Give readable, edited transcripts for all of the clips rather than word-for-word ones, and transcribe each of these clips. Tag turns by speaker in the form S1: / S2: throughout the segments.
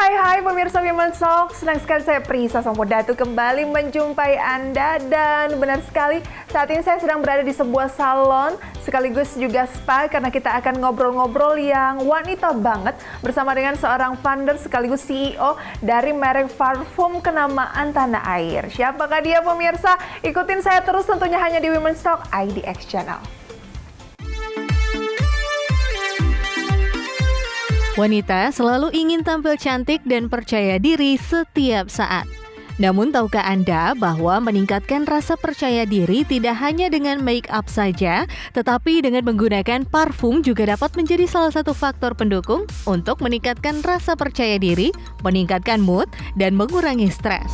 S1: Hai pemirsa Women's Talk, senang sekali saya Prisa Sampodatu kembali menjumpai Anda. Dan benar sekali, saat ini saya sedang berada di sebuah salon sekaligus juga spa, karena kita akan ngobrol-ngobrol yang wanita banget bersama dengan seorang founder sekaligus CEO dari merek parfum kenamaan tanah air. Siapakah dia pemirsa? Ikutin saya terus tentunya hanya di Women's Talk IDX Channel.
S2: Wanita selalu ingin tampil cantik dan percaya diri setiap saat. Namun tahukah Anda bahwa meningkatkan rasa percaya diri tidak hanya dengan make up saja, tetapi dengan menggunakan parfum juga dapat menjadi salah satu faktor pendukung untuk meningkatkan rasa percaya diri, meningkatkan mood, dan mengurangi stres.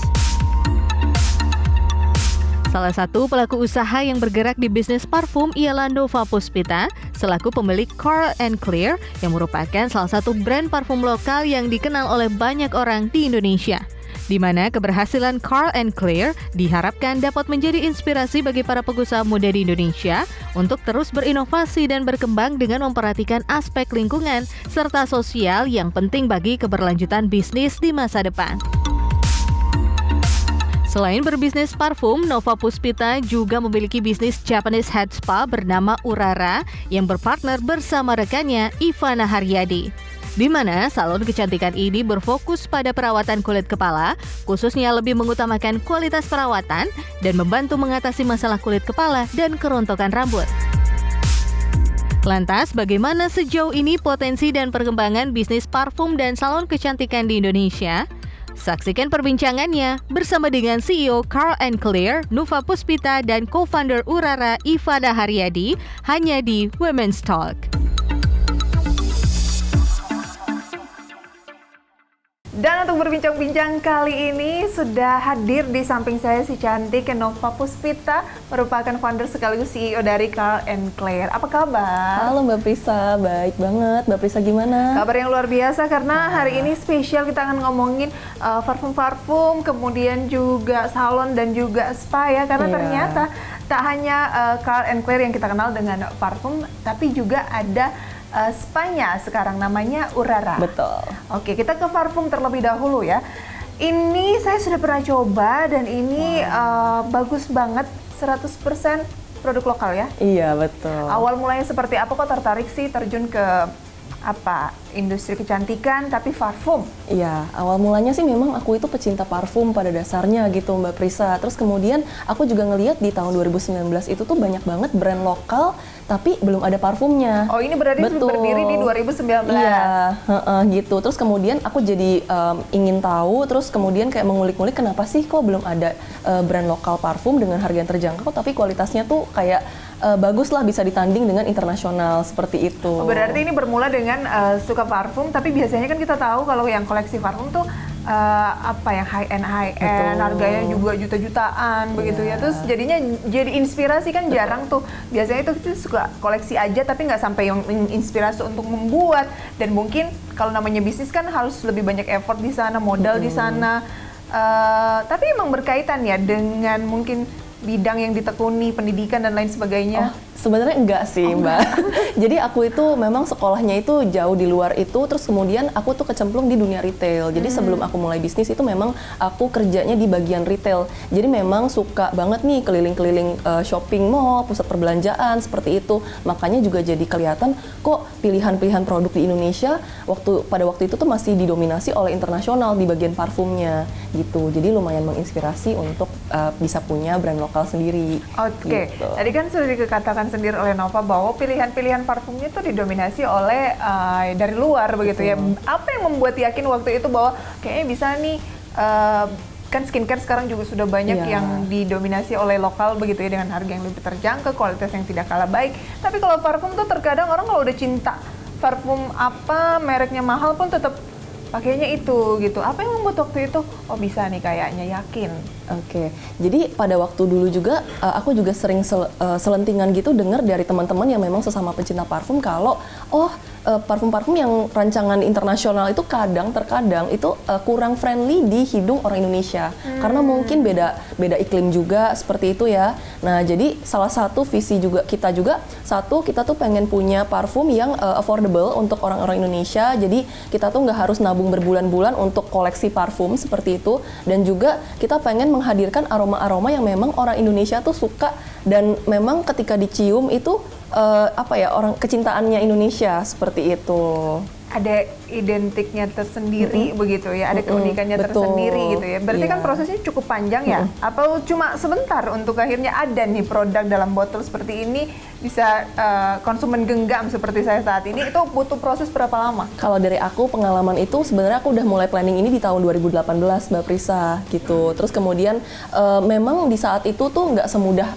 S2: Salah satu pelaku usaha yang bergerak di bisnis parfum ialah Nova Puspita, selaku pemilik Carl & Clear yang merupakan salah satu brand parfum lokal yang dikenal oleh banyak orang di Indonesia. Di mana keberhasilan Carl & Clear diharapkan dapat menjadi inspirasi bagi para pengusaha muda di Indonesia untuk terus berinovasi dan berkembang dengan memperhatikan aspek lingkungan serta sosial yang penting bagi keberlanjutan bisnis di masa depan. Selain berbisnis parfum, Nova Puspita juga memiliki bisnis Japanese head spa bernama Urara yang berpartner bersama rekannya Ivana Haryadi. Di mana salon kecantikan ini berfokus pada perawatan kulit kepala, khususnya lebih mengutamakan kualitas perawatan dan membantu mengatasi masalah kulit kepala dan kerontokan rambut. Lantas, bagaimana sejauh ini potensi dan perkembangan bisnis parfum dan salon kecantikan di Indonesia? Saksikan perbincangannya bersama dengan CEO Carl & Clear, Nova Puspita, dan co-founder Urara, Ivana Haryadi, hanya di Women's Talk.
S1: Dan untuk berbincang-bincang kali ini sudah hadir di samping saya si cantik Nova Puspita, merupakan founder sekaligus CEO dari Carl & Clear. Apa kabar?
S3: Halo Mbak Prisa, baik banget. Mbak Prisa gimana?
S1: Kabar yang luar biasa karena hari ini spesial, kita akan ngomongin parfum-parfum, kemudian juga salon dan juga spa ya. Karena ternyata tak hanya Carl & Clear yang kita kenal dengan parfum, tapi juga ada spanya sekarang namanya Urara.
S3: Betul.
S1: Oke, kita ke parfum terlebih dahulu ya. Ini saya sudah pernah coba dan ini bagus banget, 100% produk lokal ya.
S3: Iya, betul.
S1: Awal mulanya seperti apa kok tertarik sih terjun ke industri kecantikan tapi parfum?
S3: Iya, awal mulanya sih memang aku itu pecinta parfum pada dasarnya gitu Mbak Prisa. Terus kemudian aku juga ngelihat di tahun 2019 itu tuh banyak banget brand lokal tapi belum ada parfumnya.
S1: Oh, ini berarti berdiri di 2019?
S3: Iya, gitu. Terus kemudian aku jadi ingin tahu, terus kemudian kayak mengulik-ngulik kenapa sih kok belum ada brand lokal parfum dengan harga yang terjangkau tapi kualitasnya tuh kayak bagus lah, bisa ditanding dengan internasional seperti itu.
S1: Oh, berarti ini bermula dengan suka parfum, tapi biasanya kan kita tahu kalau yang koleksi parfum tuh yang high end, harganya juga juta-jutaan begitu ya. Terus jadinya jadi inspirasi kan jarang tuh. Biasanya itu kita suka koleksi aja tapi nggak sampai yang inspirasi untuk membuat. Dan mungkin kalau namanya bisnis kan harus lebih banyak effort di sana, modal di sana. Tapi emang berkaitan ya dengan mungkin bidang yang ditekuni, pendidikan dan lain sebagainya?
S3: Sebenarnya enggak sih Mbak. Jadi aku itu memang sekolahnya itu jauh di luar itu, terus kemudian aku tuh kecemplung di dunia retail. Jadi sebelum aku mulai bisnis itu memang aku kerjanya di bagian retail. Jadi memang suka banget nih keliling-keliling shopping mall, pusat perbelanjaan seperti itu. Makanya juga jadi kelihatan kok pilihan-pilihan produk di Indonesia pada waktu itu tuh masih didominasi oleh internasional di bagian parfumnya gitu. Jadi lumayan menginspirasi untuk bisa punya brand lokal sendiri.
S1: Oke.
S3: Gitu.
S1: Tadi kan sudah dikatakan sendiri oleh Nova bahwa pilihan-pilihan parfumnya itu didominasi oleh dari luar begitu ya. Apa yang membuat yakin waktu itu bahwa kayaknya bisa nih, kan skincare sekarang juga sudah banyak yang didominasi oleh lokal begitu ya, dengan harga yang lebih terjangkau, kualitas yang tidak kalah baik. Tapi kalau parfum tuh terkadang orang kalau udah cinta parfum mereknya mahal pun tetap pakainya itu gitu. Apa yang membuat waktu itu bisa nih kayaknya, yakin?
S3: Oke, jadi pada waktu dulu juga aku juga sering selentingan gitu dengar dari teman-teman yang memang sesama pencinta parfum kalau parfum-parfum yang rancangan internasional itu terkadang itu kurang friendly di hidung orang Indonesia karena mungkin beda iklim juga seperti itu ya. Nah, jadi salah satu visi kita juga kita tuh pengen punya parfum yang affordable untuk orang-orang Indonesia. Jadi kita tuh nggak harus nabung berbulan-bulan untuk koleksi parfum seperti itu, dan juga kita pengen menghadirkan aroma-aroma yang memang orang Indonesia tuh suka dan memang ketika dicium itu orang kecintaannya Indonesia seperti itu.
S1: Ada identiknya tersendiri begitu ya, ada keunikannya tersendiri gitu ya. Berarti kan prosesnya cukup panjang ya? Apa cuma sebentar untuk akhirnya ada nih produk dalam botol seperti ini bisa konsumen genggam seperti saya saat ini, itu butuh proses berapa lama?
S3: Kalau dari aku pengalaman itu sebenarnya aku udah mulai planning ini di tahun 2018 Mbak Prisa gitu. Terus kemudian memang di saat itu tuh nggak semudah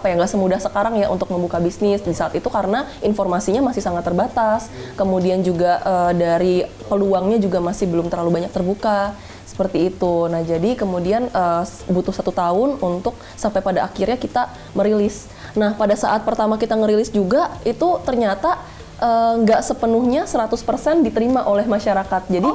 S3: nggak semudah sekarang ya untuk membuka bisnis di saat itu karena informasinya masih sangat terbatas. Kemudian juga dari peluangnya juga masih belum terlalu banyak terbuka seperti itu. Nah, jadi kemudian butuh 1 tahun untuk sampai pada akhirnya kita merilis. Nah, pada saat pertama kita ngerilis juga itu ternyata nggak sepenuhnya 100% diterima oleh masyarakat. Jadi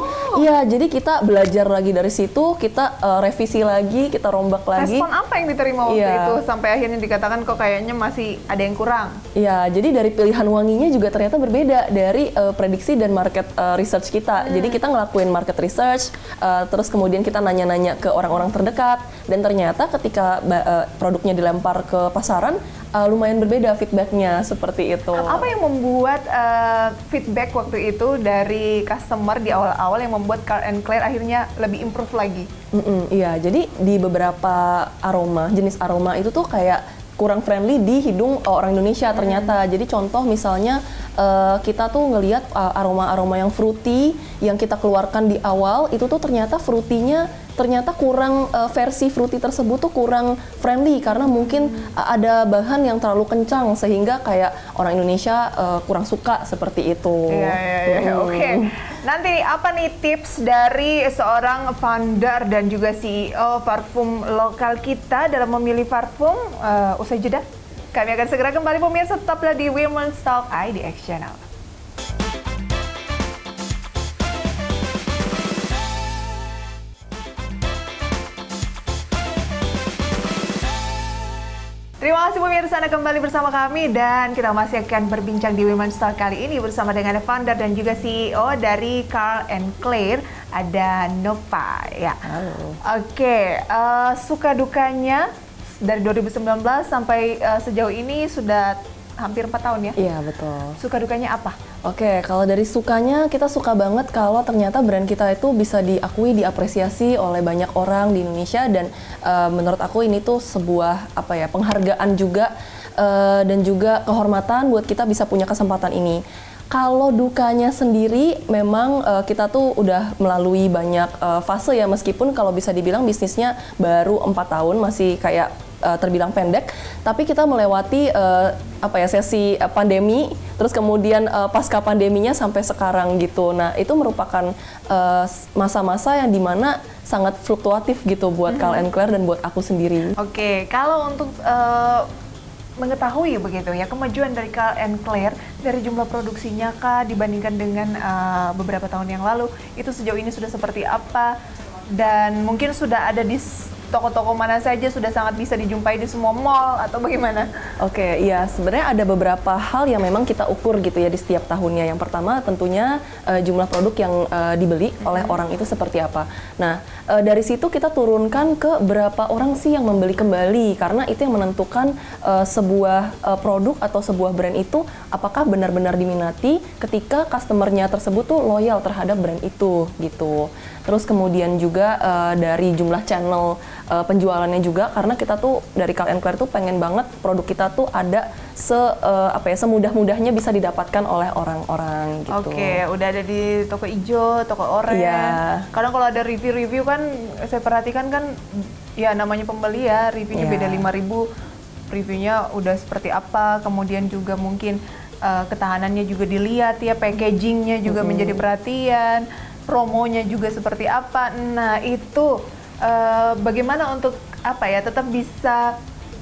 S3: jadi kita belajar lagi dari situ, kita revisi lagi, kita rombak lagi.
S1: Respon apa yang diterima waktu itu sampai akhirnya dikatakan kok kayaknya masih ada yang kurang?
S3: Iya, jadi dari pilihan wanginya juga ternyata berbeda dari prediksi dan market research kita. Jadi kita ngelakuin market research, terus kemudian kita nanya-nanya ke orang-orang terdekat, dan ternyata ketika produknya dilempar ke pasaran, lumayan berbeda feedbacknya seperti itu.
S1: Apa yang membuat feedback waktu itu dari customer di awal-awal yang membuat Carl & Claire akhirnya lebih improve lagi?
S3: Iya, jadi di beberapa jenis aroma itu tuh kayak kurang friendly di hidung orang Indonesia ternyata. Jadi contoh misalnya kita tuh ngelihat aroma-aroma yang fruity yang kita keluarkan di awal itu tuh ternyata ternyata kurang versi fruity tersebut tuh kurang friendly karena mungkin ada bahan yang terlalu kencang sehingga kayak orang Indonesia kurang suka seperti itu.
S1: Iya. Oke. Nanti apa nih tips dari seorang founder dan juga CEO parfum lokal kita dalam memilih parfum? Usai jeda, kami akan segera kembali pemirsa, tetaplah di Women's Talk IDX Channel. Terima kasih pemirsa, Anda kembali bersama kami dan kita masih akan berbincang di Women's Talk kali ini bersama dengan founder dan juga CEO dari Carl & Claire, ada Nova ya.
S3: Halo.
S1: Oke, suka dukanya dari 2019 sampai sejauh ini sudah hampir 4 tahun ya?
S3: Iya, betul.
S1: Suka dukanya apa?
S3: Oke, kalau dari sukanya, kita suka banget kalau ternyata brand kita itu bisa diakui, diapresiasi oleh banyak orang di Indonesia, dan menurut aku ini tuh sebuah penghargaan juga dan juga kehormatan buat kita bisa punya kesempatan ini. Kalau dukanya sendiri, memang kita tuh udah melalui banyak fase ya, meskipun kalau bisa dibilang bisnisnya baru 4 tahun, masih kayak terbilang pendek, tapi kita melewati sesi pandemi, terus kemudian pasca pandeminya sampai sekarang gitu. Nah, itu merupakan masa-masa yang dimana sangat fluktuatif gitu buat Carl & Claire dan buat aku sendiri.
S1: Oke, kalau untuk mengetahui begitu ya kemajuan dari Carl & Claire dari jumlah produksinya kah dibandingkan dengan beberapa tahun yang lalu, itu sejauh ini sudah seperti apa, dan mungkin sudah ada di toko-toko mana saja, sudah sangat bisa dijumpai di semua mall atau bagaimana? Oke,
S3: ya sebenarnya ada beberapa hal yang memang kita ukur gitu ya di setiap tahunnya. Yang pertama tentunya jumlah produk yang dibeli oleh orang itu seperti apa. Nah, dari situ kita turunkan ke berapa orang sih yang membeli kembali, karena itu yang menentukan sebuah produk atau sebuah brand itu apakah benar-benar diminati ketika customernya tersebut tuh loyal terhadap brand itu gitu. Terus kemudian juga dari jumlah channel penjualannya juga, karena kita tuh dari Carl & Claire tuh pengen banget produk kita tuh ada semudah-mudahnya bisa didapatkan oleh orang-orang gitu.
S1: Oke, udah ada di toko hijau, toko oranye.
S3: Yeah.
S1: Kadang kalau ada review-review kan saya perhatikan kan ya namanya pembeli ya, reviewnya beda 5.000, reviewnya udah seperti apa, kemudian juga mungkin ketahanannya juga dilihat ya, packagingnya juga menjadi perhatian, promonya juga seperti apa. Nah, itu bagaimana untuk tetap bisa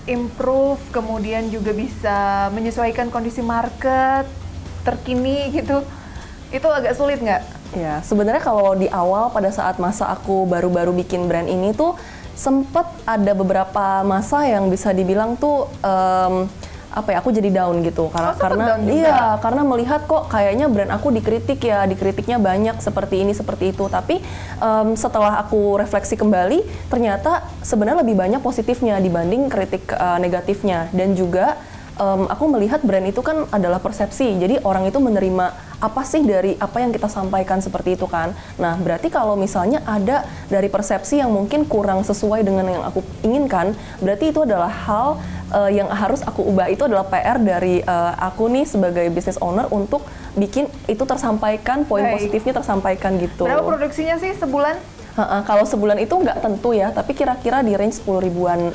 S1: improve, kemudian juga bisa menyesuaikan kondisi market, terkini gitu. Itu agak sulit nggak?
S3: Ya, sebenarnya kalau di awal pada saat masa aku baru-baru bikin brand ini tuh sempet ada beberapa masa yang bisa dibilang tuh aku jadi down gitu karena
S1: down juga?
S3: iya, karena melihat kok kayaknya brand aku dikritiknya banyak seperti ini seperti itu. Tapi setelah aku refleksi kembali, ternyata sebenarnya lebih banyak positifnya dibanding kritik negatifnya. Dan juga aku melihat brand itu kan adalah persepsi, jadi orang itu menerima apa sih dari apa yang kita sampaikan seperti itu kan. Nah, berarti kalau misalnya ada dari persepsi yang mungkin kurang sesuai dengan yang aku inginkan, berarti itu adalah hal yang harus aku ubah. Itu adalah PR dari aku nih sebagai business owner untuk bikin itu tersampaikan, poin positifnya tersampaikan gitu.
S1: Berapa produksinya sih sebulan?
S3: Kalau sebulan itu nggak tentu ya, tapi kira-kira di range 10 ribuan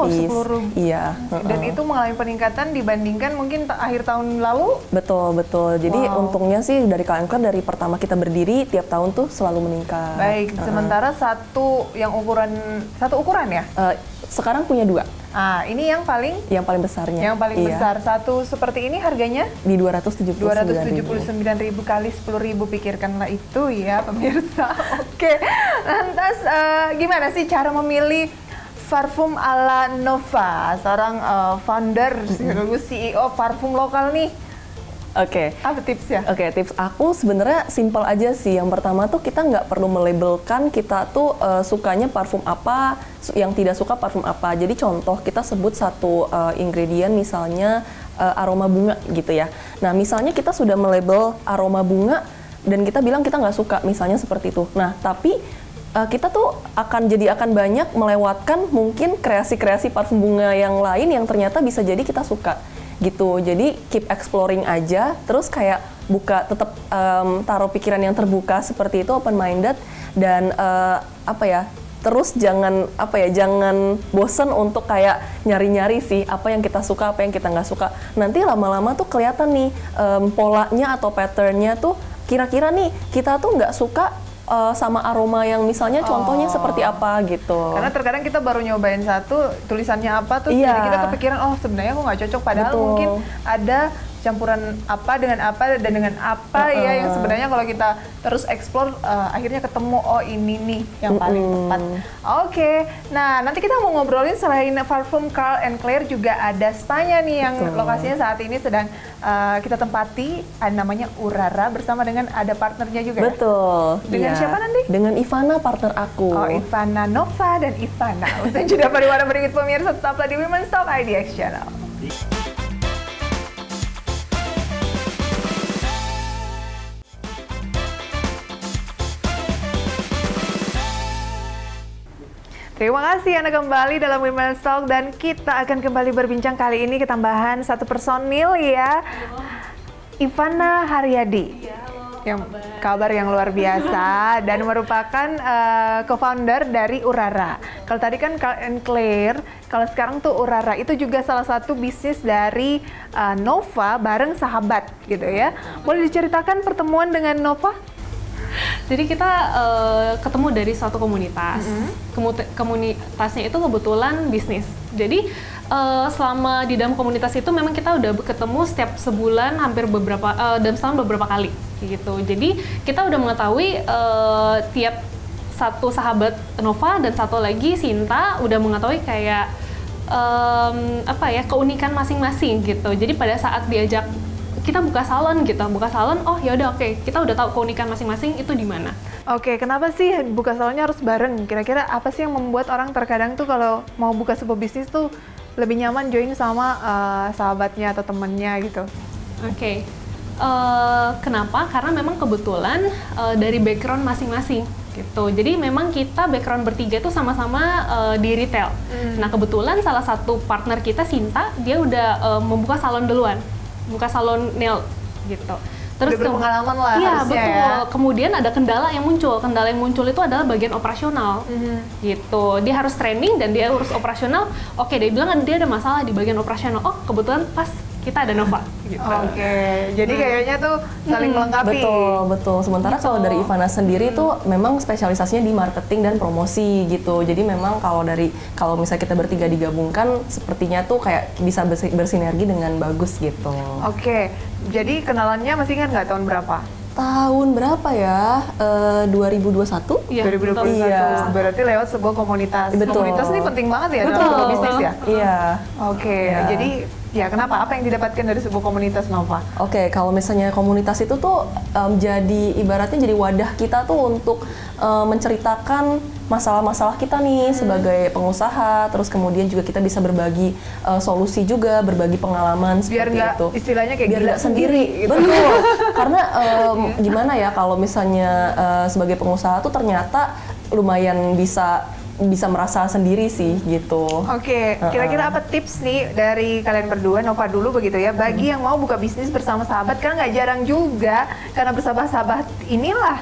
S3: piece.
S1: 10.000.
S3: Iya.
S1: Dan itu mengalami peningkatan dibandingkan mungkin akhir tahun lalu?
S3: Betul. Jadi untungnya sih dari KM Claire dari pertama kita berdiri tiap tahun tuh selalu meningkat.
S1: Baik, sementara satu ukuran ya?
S3: Sekarang punya 2.
S1: Ini yang paling
S3: besarnya.
S1: Yang paling besar. Satu seperti ini harganya
S3: di 279.000
S1: kali 10.000, pikirkanlah itu ya pemirsa. Oke. Lantas gimana sih cara memilih parfum ala Nova, seorang founder sekaligus CEO parfum lokal nih?
S3: Oke.
S1: Apa tipsnya?
S3: Oke, tips aku sebenarnya simpel aja sih. Yang pertama tuh kita nggak perlu melabelkan kita tuh sukanya parfum apa, yang tidak suka parfum apa. Jadi contoh kita sebut satu ingredient misalnya aroma bunga gitu ya. Nah misalnya kita sudah melabel aroma bunga dan kita bilang kita nggak suka misalnya seperti itu. Nah tapi kita tuh akan banyak melewatkan mungkin kreasi-kreasi parfum bunga yang lain yang ternyata bisa jadi kita suka gitu. Jadi keep exploring aja, terus kayak tetap taruh pikiran yang terbuka seperti itu, open minded, dan terus jangan bosen untuk kayak nyari-nyari sih apa yang kita suka, apa yang kita nggak suka. Nanti lama-lama tuh kelihatan nih polanya atau patternnya tuh kira-kira nih kita tuh nggak suka sama aroma yang misalnya contohnya seperti apa gitu.
S1: Karena terkadang kita baru nyobain satu, tulisannya apa tuh, jadi kita kepikiran sebenarnya aku nggak cocok, padahal mungkin ada campuran apa dengan apa dan dengan apa ya yang sebenarnya kalau kita terus explore akhirnya ketemu ini nih yang paling tepat. Oke. Nah, nanti kita mau ngobrolin selain parfum Carl and Claire juga ada spanya nih yang lokasinya saat ini sedang kita tempati, namanya Urara, bersama dengan ada partnernya juga.
S3: Betul.
S1: Dengan siapa nanti?
S3: Dengan Ivana, partner aku.
S1: Ivana Nova dan Ivana. Usai jeda pariwara berikut pemirsa, tetaplah di Women's Talk IDX Channel. Terima kasih Anda kembali dalam Women's Talk, dan kita akan kembali berbincang kali ini ketambahan satu personil ya. Ivana Haryadi. Yang kabar yang luar biasa dan merupakan co-founder dari Urara. Kalau tadi kan Carl and Claire, kalau sekarang tuh Urara itu juga salah satu bisnis dari Nova bareng sahabat gitu ya. Boleh diceritakan pertemuan dengan Nova?
S4: Jadi kita ketemu dari suatu komunitas. Komunitasnya itu kebetulan bisnis. Jadi selama di dalam komunitas itu memang kita udah ketemu setiap sebulan hampir dalam setahun beberapa kali gitu. Jadi kita udah mengetahui tiap satu sahabat Nova dan satu lagi Sinta udah mengetahui kayak keunikan masing-masing gitu. Jadi pada saat diajak kita buka salon, oh ya udah oke, kita udah tahu keunikan masing-masing itu di mana.
S1: Oke, kenapa sih buka salonnya harus bareng? Kira-kira apa sih yang membuat orang terkadang tuh kalau mau buka sebuah bisnis tuh lebih nyaman join sama sahabatnya atau temennya gitu?
S4: Oke. Kenapa? Karena memang kebetulan dari background masing-masing gitu. Jadi memang kita background bertiga tuh sama-sama di retail. Nah kebetulan salah satu partner kita Sinta, dia udah membuka salon duluan. Buka salon nail gitu.
S1: Terus berpengalaman lah
S4: iya,
S1: harusnya
S4: betul.
S1: ya.
S4: Kemudian ada kendala yang muncul. Kendala yang muncul itu adalah bagian operasional. Gitu. Dia harus training dan dia harus operasional. Oke, dia bilang dia ada masalah di bagian operasional. Oh, kebetulan pas kita ada Nova gitu.
S1: Oke, jadi kayaknya tuh saling melengkapi.
S3: Betul. Sementara
S4: Gitu.
S3: kalau dari Ivana sendiri tuh memang spesialisasinya di marketing dan promosi gitu. Jadi memang kalau misalnya kita bertiga digabungkan, sepertinya tuh kayak bisa bersinergi dengan bagus gitu.
S1: Oke, jadi kenalannya masih ingat nggak tahun berapa?
S3: Tahun berapa ya? 2021?
S4: Iya,
S1: 2021.
S3: Iya.
S1: Berarti lewat sebuah komunitas.
S3: Betul.
S1: Komunitas ini penting banget ya dalam
S4: Betul.
S1: sebuah bisnis ya?
S3: Iya.
S1: Oke,
S3: Iya.
S1: jadi ya kenapa? Apa yang didapatkan dari sebuah komunitas, Nova?
S3: Oke, kalau misalnya komunitas itu tuh jadi ibaratnya jadi wadah kita tuh untuk menceritakan masalah-masalah kita nih sebagai pengusaha, terus kemudian juga kita bisa berbagi solusi juga, berbagi pengalaman
S1: Biar
S3: seperti
S1: nggak
S3: itu.
S1: istilahnya kayak
S3: Biar
S1: gila
S3: nggak sendiri,
S1: gitu.
S3: betul. Karena gimana ya kalau misalnya sebagai pengusaha tuh ternyata lumayan bisa merasa sendiri sih gitu.
S1: Oke, kira-kira apa tips nih dari kalian berdua, Nova dulu begitu ya, bagi yang mau buka bisnis bersama sahabat, karena nggak jarang juga, karena bersahabat-sahabat inilah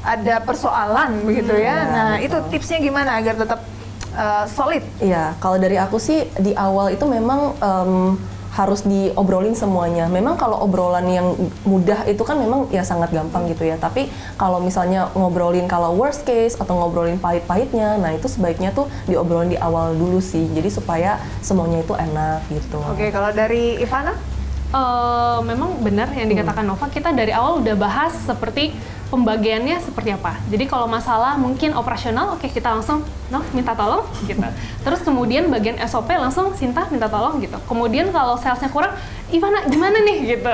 S1: ada persoalan begitu ya. Nah, itu tipsnya gimana agar tetap solid?
S3: Iya, kalau dari aku sih di awal itu memang harus diobrolin semuanya. Memang kalau obrolan yang mudah itu kan memang ya sangat gampang gitu ya. Tapi kalau misalnya ngobrolin kalau worst case atau ngobrolin pahit-pahitnya, nah itu sebaiknya tuh diobrolin di awal dulu sih. Jadi supaya semuanya itu enak gitu.
S1: Oke, kalau dari Ivana?
S4: Memang benar yang dikatakan Nova, kita dari awal udah bahas seperti pembagiannya seperti apa. Jadi kalau masalah mungkin operasional, oke kita langsung minta tolong gitu. Terus kemudian bagian SOP langsung Sinta minta tolong gitu. Kemudian kalau salesnya kurang, Ivana gimana nih gitu.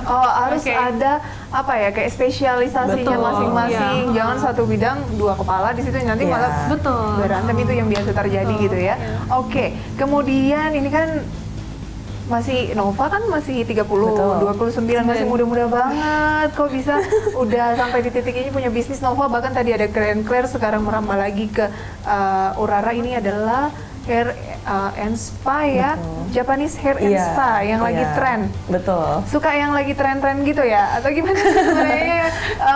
S1: Oh, harus
S4: Oke.
S1: ada apa ya, kayak spesialisasinya
S4: Betul,
S1: masing-masing.
S4: iya.
S1: Jangan satu bidang dua kepala di situ, nanti
S3: Iya.
S1: malah
S4: Betul.
S1: berantem. Itu yang biasa terjadi gitu ya. Oke, kemudian ini kan masih Nova kan masih 30,
S3: Betul.
S1: 29, masih muda-muda banget. Kok bisa udah sampai di titik ini punya bisnis Nova? Bahkan tadi ada Claire, sekarang merambah lagi ke Urara. Ini adalah hair and spa ya, Japanese hair and
S3: Iya,
S1: spa yang lagi
S3: iya.
S1: tren.
S3: Betul.
S1: Suka yang lagi tren-tren gitu ya? Atau gimana sebenarnya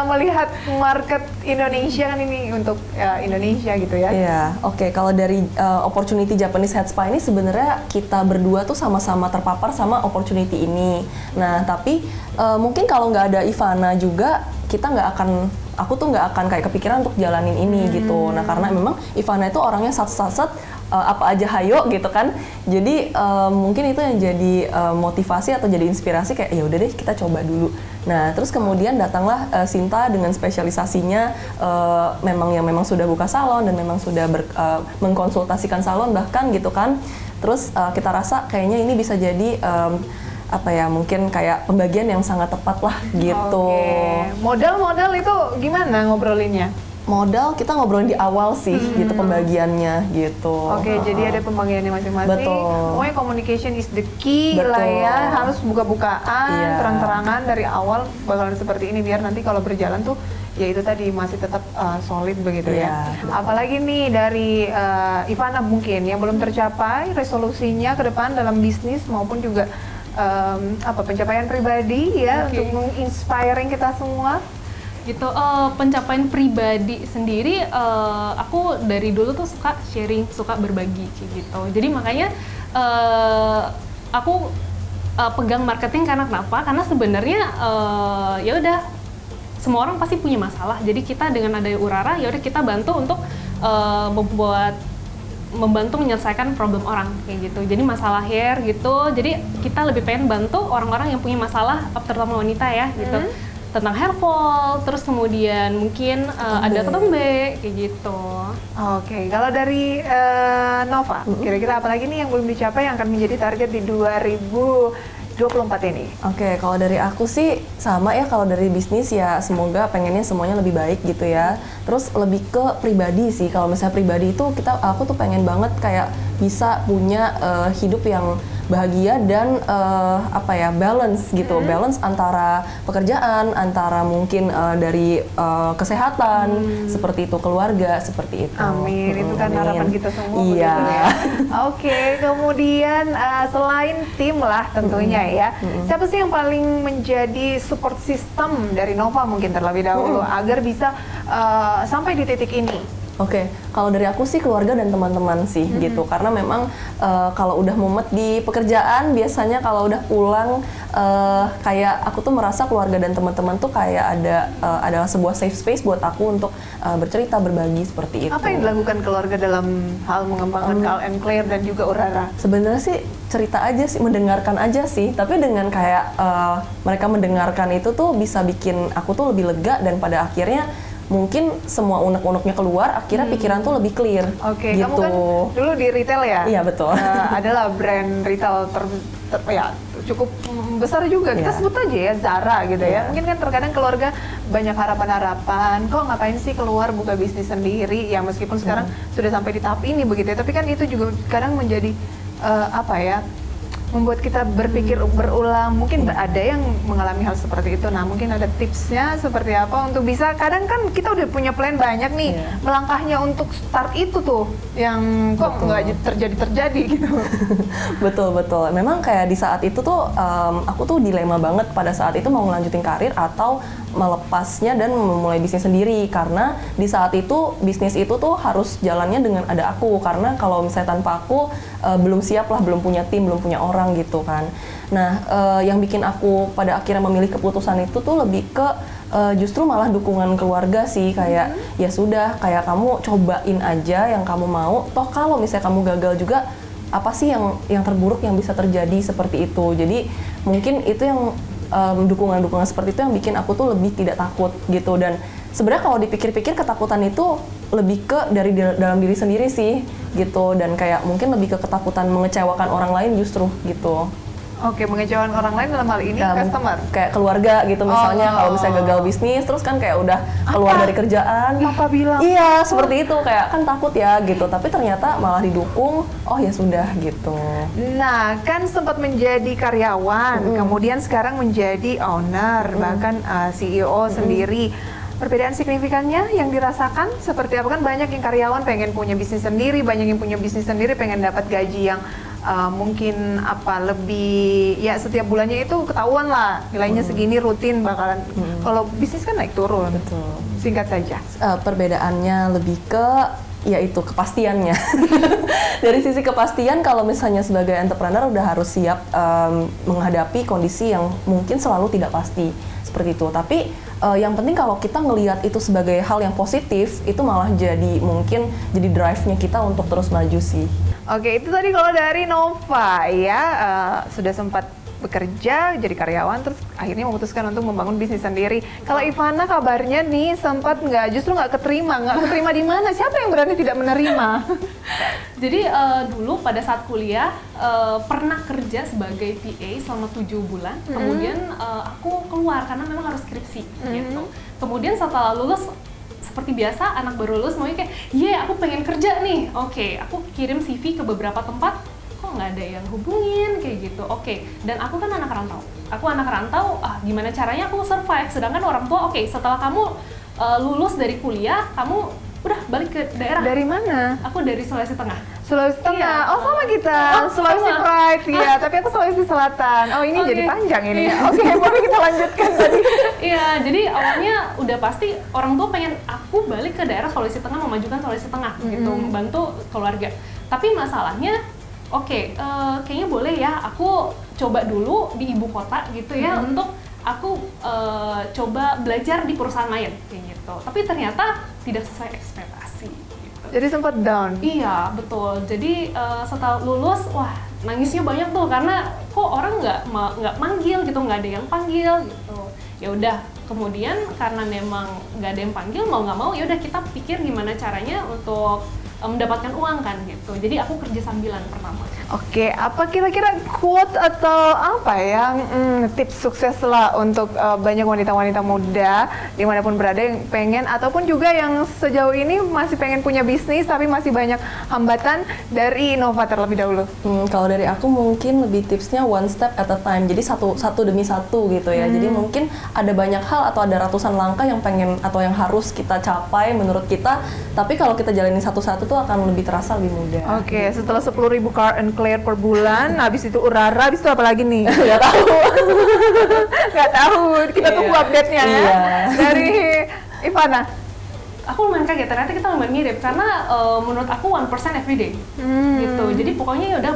S1: melihat market Indonesia kan ini untuk Indonesia gitu ya?
S3: Iya, oke. Kalau dari opportunity Japanese Head Spa ini sebenarnya kita berdua tuh sama-sama terpapar sama opportunity ini. Nah, tapi mungkin kalau nggak ada Ivana juga, aku tuh nggak akan kayak kepikiran untuk jalanin ini gitu. Nah, karena memang Ivana itu orangnya sat apa aja hayo gitu kan. Jadi mungkin itu yang jadi motivasi atau jadi inspirasi kayak ya udah deh kita coba dulu. Nah, terus kemudian datanglah Sinta dengan spesialisasinya memang sudah buka salon dan memang sudah mengkonsultasikan salon bahkan gitu kan. Terus kita rasa kayaknya ini bisa jadi mungkin kayak pembagian yang sangat tepat lah gitu.
S1: Oke. Modal itu gimana ngobrolinnya?
S3: Modal kita ngobrolin di awal sih gitu pembagiannya gitu.
S1: Oke, jadi ada pembagiannya masing-masing.
S3: Betul.
S1: Pokoknya communication is the key lah
S3: Betul.
S1: ya. Harus buka-bukaan,
S3: Iya.
S1: terang-terangan dari awal bakalan seperti ini biar nanti kalau berjalan tuh ya itu tadi masih tetap solid begitu ya.
S3: Iya.
S1: Apalagi nih dari Ivana mungkin yang belum tercapai resolusinya ke depan dalam bisnis maupun juga pencapaian pribadi ya.
S4: Oke.
S1: Untuk menginspiring kita semua.
S4: Gitu, pencapaian pribadi sendiri, aku dari dulu tuh suka sharing, suka berbagi kayak gitu. Jadi makanya aku pegang marketing karena kenapa? Karena sebenarnya ya udah semua orang pasti punya masalah. Jadi kita dengan ada Urara, ya udah kita bantu untuk membantu menyelesaikan problem orang kayak gitu. Jadi masalah hair gitu. Jadi kita lebih pengen bantu orang-orang yang punya masalah, terutama wanita ya gitu. Tentang hair fall, terus kemudian mungkin ada ketombe kayak gitu.
S1: Oke, kalau dari Nova, kira-kira apa lagi nih yang belum dicapai yang akan menjadi target di 2024 ini?
S3: Oke, kalau dari aku sih sama ya, kalau dari bisnis ya semoga pengennya semuanya lebih baik gitu ya. Terus lebih ke pribadi sih, kalau misalnya pribadi itu aku tuh pengen banget kayak bisa punya hidup yang bahagia dan balance gitu, balance antara pekerjaan, antara mungkin dari kesehatan, seperti itu, keluarga, seperti itu.
S1: Amin, itu kan
S3: Amin.
S1: harapan kita semua.
S3: Iya.
S1: begitu ya. Oke, kemudian selain tim lah tentunya ya, siapa sih yang paling menjadi support system dari Nova mungkin terlebih dahulu agar bisa sampai di titik ini?
S3: Oke, kalau dari aku sih keluarga dan teman-teman sih gitu, karena memang kalau udah mumet di pekerjaan biasanya kalau udah pulang kayak aku tuh merasa keluarga dan teman-teman tuh kayak adalah sebuah safe space buat aku untuk bercerita, berbagi seperti itu.
S1: Apa yang dilakukan keluarga dalam hal mengembangkan Carl and Claire dan juga Urara?
S3: Sebenarnya sih cerita aja sih, mendengarkan aja sih, tapi dengan kayak mereka mendengarkan itu tuh bisa bikin aku tuh lebih lega dan pada akhirnya mungkin semua unek-uneknya keluar, akhirnya pikiran tuh lebih clear.
S1: Oke,
S3: gitu.
S1: kamu kan dulu di retail ya?
S3: Iya, betul.
S1: Adalah brand retail ya cukup besar juga. Kita
S3: Iya.
S1: sebut aja ya Zara gitu ya.
S3: Iya.
S1: Mungkin kan terkadang keluarga banyak harapan-harapan. Kok ngapain sih keluar buka bisnis sendiri? Ya meskipun sekarang sudah sampai di tahap ini begitu ya. Tapi kan itu juga kadang menjadi apa ya? Membuat kita berpikir berulang. Mungkin ada yang mengalami hal seperti itu. Nah, mungkin ada tipsnya seperti apa untuk bisa, kadang kan kita udah punya plan banyak nih, melangkahnya untuk start itu tuh yang kok nggak terjadi gitu.
S3: Betul. Memang kayak di saat itu tuh aku tuh dilema banget pada saat itu mau melanjutin karir atau melepasnya dan memulai bisnis sendiri, karena di saat itu bisnis itu tuh harus jalannya dengan ada aku, karena kalau misalnya tanpa aku belum siap lah, belum punya tim, belum punya orang gitu kan. Nah, yang bikin aku pada akhirnya memilih keputusan itu tuh lebih ke justru malah dukungan keluarga sih, kayak ya sudah, kayak kamu cobain aja yang kamu mau, toh kalau misalnya kamu gagal juga apa sih yang terburuk yang bisa terjadi seperti itu. Jadi mungkin itu yang dukungan-dukungan seperti itu yang bikin aku tuh lebih tidak takut gitu. Dan sebenarnya kalau dipikir-pikir ketakutan itu lebih ke dari dalam diri sendiri sih gitu, dan kayak mungkin lebih ke ketakutan mengecewakan orang lain justru gitu.
S1: Oke, mengecewakan orang lain dalam hal ini customer.
S3: Kayak keluarga gitu misalnya, kalau misalnya gagal bisnis terus kan kayak udah keluar dari kerjaan.
S1: Apa bilang?
S3: Iya, seperti itu, kayak kan takut ya gitu, tapi ternyata malah didukung. Oh ya sudah gitu.
S1: Nah, kan sempat menjadi karyawan, kemudian sekarang menjadi owner, bahkan CEO sendiri. Perbedaan signifikannya yang dirasakan seperti apa? Kan banyak yang karyawan pengen punya bisnis sendiri, banyak yang punya bisnis sendiri pengen dapat gaji yang mungkin lebih, ya setiap bulannya itu ketahuan lah nilainya segini rutin bakalan. Kalau bisnis kan naik turun.
S3: Betul.
S1: Singkat saja.
S3: Perbedaannya lebih ke yaitu kepastiannya. Dari sisi kepastian, kalau misalnya sebagai entrepreneur udah harus siap menghadapi kondisi yang mungkin selalu tidak pasti seperti itu. Tapi yang penting kalau kita ngelihat itu sebagai hal yang positif, itu malah mungkin jadi drive-nya kita untuk terus maju sih.
S1: Oke, itu tadi kalau dari Nova ya, sudah sempat bekerja jadi karyawan terus akhirnya memutuskan untuk membangun bisnis sendiri. Kalau Ivana kabarnya nih sempat justru nggak keterima di mana? Siapa yang berani tidak menerima?
S4: Jadi dulu pada saat kuliah pernah kerja sebagai PA selama 7 bulan. Kemudian aku keluar karena memang harus skripsi gitu. Kemudian setelah lulus, seperti biasa anak baru lulus maunya kayak, aku pengen kerja nih. Oke, aku kirim CV ke beberapa tempat, kok nggak ada yang hubungin kayak gitu. Oke, dan aku kan anak rantau. Gimana caranya aku survive? Sedangkan orang tua, setelah kamu lulus dari kuliah, kamu udah balik ke daerah.
S1: Dari mana?
S4: Aku dari Sulawesi Tengah.
S1: Sulawesi Tengah.
S4: Iya.
S1: Oh, sama kita. Sulawesi
S4: sama.
S1: Pride. Iya, tapi aku Sulawesi Selatan. Oh, ini jadi panjang ini. Oke, boleh kita lanjutkan tadi.
S4: Iya, jadi awalnya udah pasti orang tua pengen aku balik ke daerah Sulawesi Tengah, memajukan Sulawesi Tengah gitu, membantu keluarga. Tapi masalahnya, kayaknya boleh ya aku coba dulu di ibu kota gitu ya, untuk aku coba belajar di perusahaan lain kayak gitu. Tapi ternyata tidak sesuai ekspektasi gitu.
S1: Jadi sempat down.
S4: Iya, betul. Jadi setelah lulus, nangisnya banyak tuh karena kok orang nggak manggil gitu, nggak ada yang panggil gitu. Ya udah, kemudian karena memang nggak ada yang panggil, mau nggak mau ya udah kita pikir gimana caranya untuk mendapatkan uang kan gitu. Jadi aku kerja sambilan pertama.
S1: Oke, apa kira-kira quote atau apa yang tips sukses lah untuk banyak wanita-wanita muda dimanapun berada yang pengen ataupun juga yang sejauh ini masih pengen punya bisnis tapi masih banyak hambatan dari Nova terlebih dahulu?
S3: Kalau dari aku mungkin lebih tipsnya one step at a time. Jadi satu demi satu gitu ya. Jadi mungkin ada banyak hal atau ada ratusan langkah yang pengen atau yang harus kita capai menurut kita. Tapi kalau kita jalanin satu-satu tuh akan lebih terasa lebih mudah.
S1: Oke, setelah 10.000 Carl and Claire per bulan, habis itu Urara, habis itu apa lagi nih?
S3: Nggak tahu.
S1: Nggak tahu, kita tunggu update-nya ya.
S3: Iya.
S1: Dari Ivana.
S4: aku lumayan kaget, ternyata kita lumayan mirip karena menurut aku 1% everyday gitu. Jadi pokoknya ya udah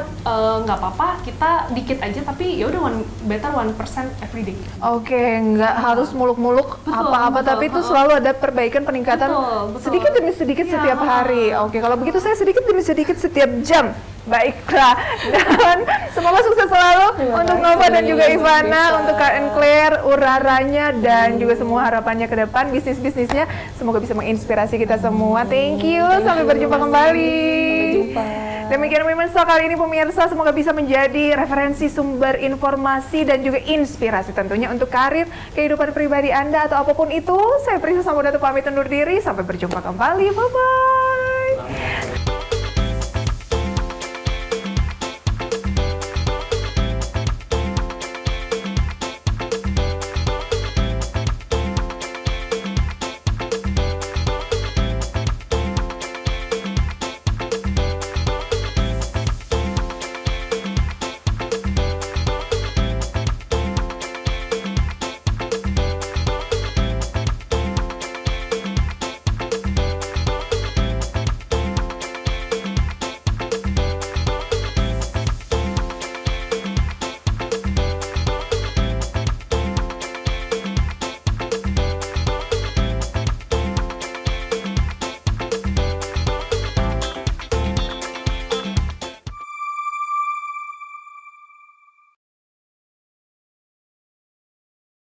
S4: nggak apa-apa, kita dikit aja tapi ya udah better 1% everyday.
S1: Oke, nggak harus muluk-muluk apa-apa, tapi itu selalu ada perbaikan, peningkatan
S4: Betul.
S1: sedikit demi sedikit
S4: Iya.
S1: setiap hari. Oke, kalau begitu saya sedikit demi sedikit setiap jam. Baiklah, dan semoga sukses selalu untuk Nova dan juga Ivana, untuk Car and Clear, uraranya dan juga semua harapannya ke depan, bisnis-bisnisnya semoga bisa menginspirasi kita semua. Thank you, sampai berjumpa kembali.
S3: Sampai jumpa.
S1: Demikian Women's Talk kali ini pemirsa, semoga bisa menjadi referensi sumber informasi dan juga inspirasi tentunya untuk karir, kehidupan pribadi Anda atau apapun itu. Saya Prisa Samudatu pamit undur diri, sampai berjumpa kembali, bye-bye.